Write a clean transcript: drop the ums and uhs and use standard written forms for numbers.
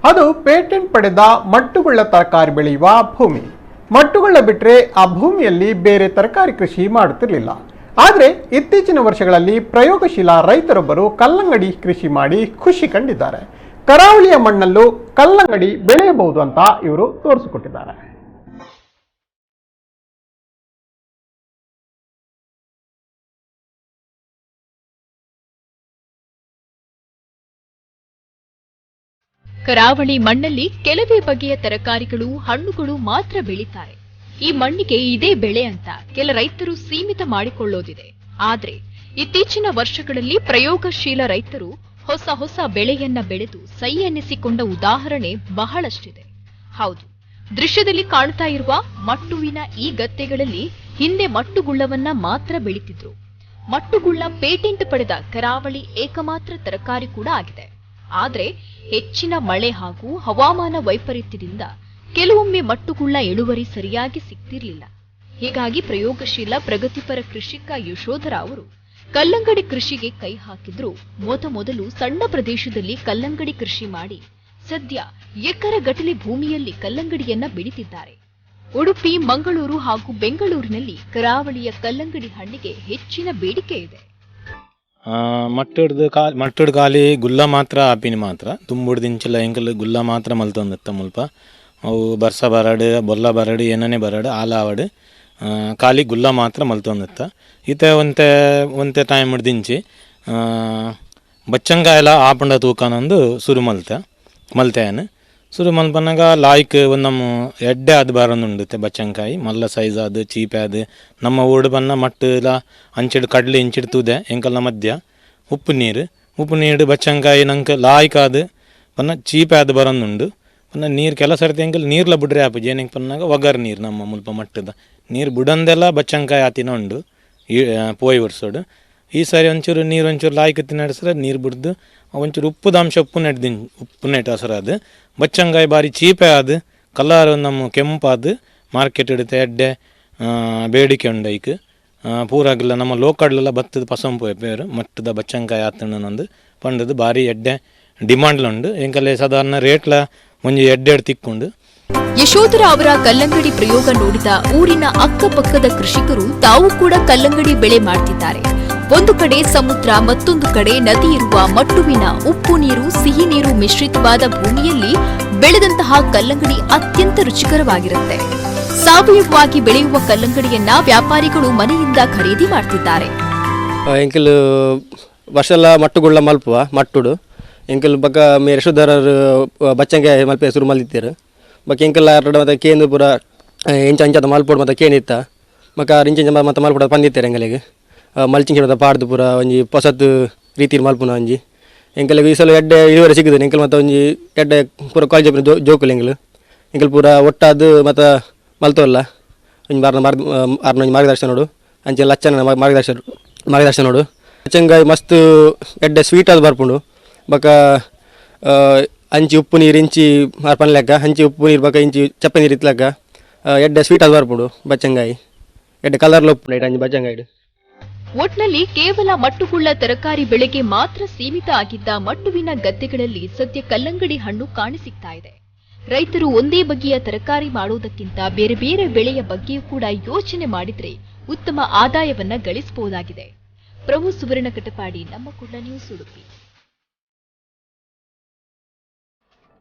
ಅದು ಪೇಟೆಂಟ್ ಪಡೆದ ಮಟ್ಟುಗುಳ್ಳ ತರಕಾರಿ ಬೆಳೆಯುವ ಭೂಮಿ. ಮಟ್ಟುಗುಳ್ಳ ಬಿಟ್ಟರೆ ಆ ಭೂಮಿಯಲ್ಲಿ ಬೇರೆ ತರಕಾರಿ ಕೃಷಿ ಮಾಡುತ್ತಿರಲಿಲ್ಲ. ಆದರೆ ಇತ್ತೀಚಿನ ವರ್ಷಗಳಲ್ಲಿ ಪ್ರಯೋಗಶೀಲ ರೈತರೊಬ್ಬರು ಕಲ್ಲಂಗಡಿ ಕೃಷಿ ಮಾಡಿ ಖುಷಿ ಕಂಡಿದ್ದಾರೆ. ಕರಾವಳಿಯ ಮಣ್ಣಲ್ಲೂ ಕಲ್ಲಂಗಡಿ ಬೆಳೆಯಬಹುದು ಅಂತ ಇವರು ತೋರಿಸಿಕೊಟ್ಟಿದ್ದಾರೆ. ಕರಾವಳಿ ಮಣ್ಣಲ್ಲಿ ಕೆಲವೇ ಬಗೆಯ ತರಕಾರಿಗಳು, ಹಣ್ಣುಗಳು ಮಾತ್ರ ಬೆಳೀತಾರೆ. ಈ ಮಣ್ಣಿಗೆ ಇದೇ ಬೆಳೆ ಅಂತ ಕೆಲ ರೈತರು ಸೀಮಿತ ಮಾಡಿಕೊಳ್ಳೋದಿದೆ. ಆದ್ರೆ ಇತ್ತೀಚಿನ ವರ್ಷಗಳಲ್ಲಿ ಪ್ರಯೋಗಶೀಲ ರೈತರು ಹೊಸ ಹೊಸ ಬೆಳೆಯನ್ನ ಬೆಳೆದು ಸೈ ಎನ್ನಿಸಿಕೊಂಡ ಉದಾಹರಣೆ ಬಹಳಷ್ಟಿದೆ. ಹೌದು, ದೃಶ್ಯದಲ್ಲಿ ಕಾಣ್ತಾ ಇರುವ ಮಟ್ಟುವಿನ ಈ ಗದ್ದೆಗಳಲ್ಲಿ ಹಿಂದೆ ಮಟ್ಟುಗುಳ್ಳವನ್ನ ಮಾತ್ರ ಬೆಳೀತಿದ್ರು. ಮಟ್ಟುಗುಳ್ಳ ಪೇಟೆಂಟ್ ಪಡೆದ ಕರಾವಳಿ ಏಕಮಾತ್ರ ತರಕಾರಿ ಕೂಡ ಆಗಿದೆ. ಆದ್ರೆ ಹೆಚ್ಚಿನ ಮಳೆ ಹಾಗೂ ಹವಾಮಾನ ವೈಪರೀತ್ಯದಿಂದ ಕೆಲವೊಮ್ಮೆ ಮಟ್ಟುಗುಳ್ಳ ಇಳುವರಿ ಸರಿಯಾಗಿ ಸಿಗ್ತಿರ್ಲಿಲ್ಲ. ಹೀಗಾಗಿ ಪ್ರಯೋಗಶೀಲ ಪ್ರಗತಿಪರ ಕೃಷಿಕ ಯಶೋಧರ ಅವರು ಕಲ್ಲಂಗಡಿ ಕೃಷಿಗೆ ಕೈ ಹಾಕಿದ್ರು. ಮೊದಲು ಸಣ್ಣ ಪ್ರದೇಶದಲ್ಲಿ ಕಲ್ಲಂಗಡಿ ಕೃಷಿ ಮಾಡಿ ಸದ್ಯ ಎಕರೆಗಟ್ಟಲೆ ಭೂಮಿಯಲ್ಲಿ ಕಲ್ಲಂಗಡಿಯನ್ನ ಬೆಳೀತಿದ್ದಾರೆ. ಉಡುಪಿ, ಮಂಗಳೂರು ಹಾಗೂ ಬೆಂಗಳೂರಿನಲ್ಲಿ ಕರಾವಳಿಯ ಕಲ್ಲಂಗಡಿ ಹಣ್ಣಿಗೆ ಹೆಚ್ಚಿನ ಬೇಡಿಕೆ ಇದೆ. ಮಟ್ಟುಡ್ ಖಾಲಿ ಗುಲ್ಲ ಮಾತ್ರ ಆಪಿನಿ ಮಾತ್ರ ತುಂಬುಡ್ದಿಂಚಿಲ್ಲ ಎಂಕಲ್ ಗುಲ್ಲ ಮಾತ್ರ ಮಲ್ತೊಂದತ್ತ ಮುಲ್ಪ ಅವು ಬರ್ಸ ಬರಡು ಬೊಲ್ಲ ಬರಡು ಏನನೇ ಬರಡು ಆಲಾವಡು ಖಾಲಿ ಗುಲ್ಲ ಮಾತ್ರ ಮಲ್ತೊಂದತ್ತ ಈತ ಒಂತೆ ಟೈಮ್ ಹಿಡ್ದಿಂಚಿ ಬಚ್ಚಂಗಾಯಲ ಆಪಂಡ ತೂಕನೊಂದು ಸುರು ಮಲ್ತೇನು ಸುರು ಮಲ್ಪನಾಗ ಲಾಯ್ಕ್ ಒಂದು ನಮ್ಮ ಎಡ್ಡೆ ಅದು ಬರೋದುಂಡುತ್ತೆ ಬಚ್ಚಂಕಾಯಿ ಮಲ್ಲ ಸೈಜ್ ಅದು ಚೀಪೆ ಅದು ನಮ್ಮ ಊಡು ಬನ್ನ ಮಟ್ಟಲ ಅಂಚಿಡು ಕಡ್ಲಿ ಇಂಚಿಡು ತೂದೆ ಎಂಕಲ್ನ ಮಧ್ಯ ಉಪ್ಪು ನೀರು ಬಚ್ಚಂಕಾಯಿ ನಂಗೆ ಲಾಯ್ಕ್ ಅದು ಪನ್ನ ಚೀಪೆ ಅದು ಬರೋದುಂಡು ಪನ್ನ ನೀರು ಕೆಲ ಸರ್ತಿ ಎಂಕಲ್ ನೀರ್ಲ ಬಿಡ್ರೆ ಆಪು ಜೇನಿಗೆ ಪನ್ನಾಗ ಒಗರ್ ನೀರು ನಮ್ಮ ಮುಲ್ಪ ಮಟ್ಟದ ನೀರು ಬಿಡಂದೆಲ್ಲ ಬಚ್ಚಂಕಾಯಿ ಆತಿನ ಉಂಡು ಪೋಯ್ ವರ್ಷೋಡು. ಈ ಸಾರಿ ಒಂಚೂರು ನೀರು ಒಂಚೂರು ಲಾಯ್ಕ್ ತಿನ್ನಡಿಸ್ರೆ ನೀರು ಬಿಡ್ದು ಒಂಚೂರು ಉಪ್ಪುದ ಅಂಶ ಉಪ್ಪು ನೆಟ್ಟು ಹಸರು ಅದು ಬಚ್ಚಂಗಾಯಿ ಬಾರಿ ಚೀಪೆ ಅದು ಕಲರ್ ನಮ್ಮ ಕೆಂಪಾದು ಮಾರ್ಕೆಟ್ ಇಡುತ್ತೆ ಎಡ್ಡೆ ಬೇಡಿಕೆ ಉಂಡು ಐಕ್ ಪೂರಾಗಿಲ್ಲ ನಮ್ಮ ಲೋಕಡ್ಲೆಲ್ಲ ಬತ್ತದ ಪಸಂಪು ಪೇರು ಮಟ್ಟದ ಬಚ್ಚಂಕಾಯಿ ಆತಣ್ಣನೊಂದು ಪಂಡದು ಬಾರಿ ಎಡ್ಡೆ ಡಿಮಾಂಡ್ಲುಂಡು ಎಂಕಲ್ಲೇ ಸಾಧಾರಣ ರೇಟ್ಲ ಒಂಜಿ ಎಡ್ಡೆ ತಿಕ್ಕೊಂಡು. ಯಶೋಧರ ಅವರ ಕಲ್ಲಂಗಡಿ ಪ್ರಯೋಗ ನೋಡಿದ ಊರಿನ ಅಕ್ಕಪಕ್ಕದ ಕೃಷಿಕರು ತಾವು ಕೂಡ ಕಲ್ಲಂಗಡಿ ಬೆಳೆ ಮಾಡ್ತಿದ್ದಾರೆ. ಒಂದು ಕಡೆ ಸಮುದ್ರ, ಮತ್ತೊಂದು ಕಡೆ ನದಿ ಇರುವ ಮಟ್ಟುವಿನ ಉಪ್ಪು ನೀರು, ಸಿಹಿ ನೀರು ಮಿಶ್ರಿತವಾದ ಭೂಮಿಯಲ್ಲಿ ಬೆಳೆದಂತಹ ಕಲ್ಲಂಗಡಿ ಅತ್ಯಂತ ರುಚಿಕರವಾಗಿರುತ್ತೆ. ಸಾವಯವವಾಗಿ ಬೆಳೆಯುವ ಕಲ್ಲಂಗಡಿಯನ್ನ ವ್ಯಾಪಾರಿಗಳು ಮನೆಯಿಂದ ಖರೀದಿ ಮಾಡ್ತಿದ್ದಾರೆ. ಎಂಕಲ್ ವರ್ಷಲ ಮಟ್ಟುಗುಳ್ಳ ಮಲ್ಪುವ ಮಟ್ಟುಡು ಎಂಕಲ್ ಬಕ್ಕ ಮೇರೆ ಶುದ್ಧರರು ಬಚ್ಚಂಗಾಯಿ ಮಲ್ಪೆ ಸುರು ಮಲ್ದಿತ್ತೇರು ಬಕ್ಕ ಎಂಕಲ್ ಮತ್ತೆ ಕೇಂದ್ರ ಪೂರ ಇಂಚದ ಮಲ್ಪೋಡು ಮತ್ತೆ ಕೇನಿತ್ತ ಬಕ್ಕ ಇಂಚ ಮತ್ತೆ ಮಲ್ಪೋಡ ಪಂದಿತ್ತೇರು ಎಂಕಲಿಗೆ ಮಲ್ಚಿಂಗ್ ಹಿಡಿದ ಪಾಡ್ದು ಪೂರ ಒಂಜಿ ಹೊಸತ್ತು ರೀತಿ ಮಲ್ಪುನ ಒಂಜಿ ಎಂಕಲಿಗೆ ಈ ಸಲ ಎಡ್ಡೆ ಇಳುವರಿ ಸಿಗುದು ಎಂಕಲ್ ಮತ್ತೆ ಒಂಜಿ ಎಡ್ಡೆ ಪೂರ ಕಾಲೇಜ್ ಜೋಕುಲು ಎಂಕಲ್ ಪೂರ ಒಟ್ಟಾದು ಮತ್ತು ಮಲ್ತವಲ್ಲ ಒಂಜಿ ಆರ್ನೊಂಜಿ ಮಾರ್ಗದರ್ಶನ ನೋಡು ಅಂಚೆ ಲಚ್ಚನ ಮಾರ್ಗದರ್ಶನ ನೋಡು. ಬಚ್ಚಂಗಾಯಿ ಮಸ್ತ್ ಎಡ್ಡೆ ಸ್ವೀಟ್ ಅದು ಬರ್ಪುಂಡು ಬಕ ಅಂಚಿ ಉಪ್ಪು ನೀರು ಇಂಚಿ ಪನ್ಲೆಕ್ಕ ಹಂಚಿ ಉಪ್ಪು ನೀರು ಬಕ ಇಂಚಿ ಚಪ್ಪೆ ನೀರು ಇತ್ಲಕ್ಕ ಎಡ್ಡೆ ಸ್ವೀಟ್ ಅದು ಬರ್ಪುಂಡು ಬಚ್ಚಂಗಾಯಿ ಎಡ್ಡೆ ಕಲರ್ಲ ಉಪ್ಪು ನೈಟ್ ಅಂಚಿ ಬಚ್ಚಂಗಾಯಿ. ಒಟ್ನಲ್ಲಿ ಕೇವಲ ಮಟ್ಟುಗುಳ್ಳ ತರಕಾರಿ ಬೆಳೆಗೆ ಮಾತ್ರ ಸೀಮಿತ ಆಗಿದ್ದ ಮಟ್ಟುವಿನ ಗದ್ದೆಗಳಲ್ಲಿ ಸದ್ಯ ಕಲ್ಲಂಗಡಿ ಹಣ್ಣು ಕಾಣಿಸಿಕ್ತಾ ಇದೆ. ರೈತರು ಒಂದೇ ಬಗೆಯ ತರಕಾರಿ ಮಾಡುವುದಕ್ಕಿಂತ ಬೇರೆ ಬೇರೆ ಬೆಳೆಯ ಬಗ್ಗೆಯೂ ಕೂಡ ಯೋಚನೆ ಮಾಡಿದ್ರೆ ಉತ್ತಮ ಆದಾಯವನ್ನ ಗಳಿಸಬಹುದಾಗಿದೆ. ಪ್ರಭು ಸುವರ್ಣ ಕಟಪಾಡಿ, ನಮ್ಮ ಕುಳ್ಳ ನ್ಯೂಸ್, ಉಡುಪಿ.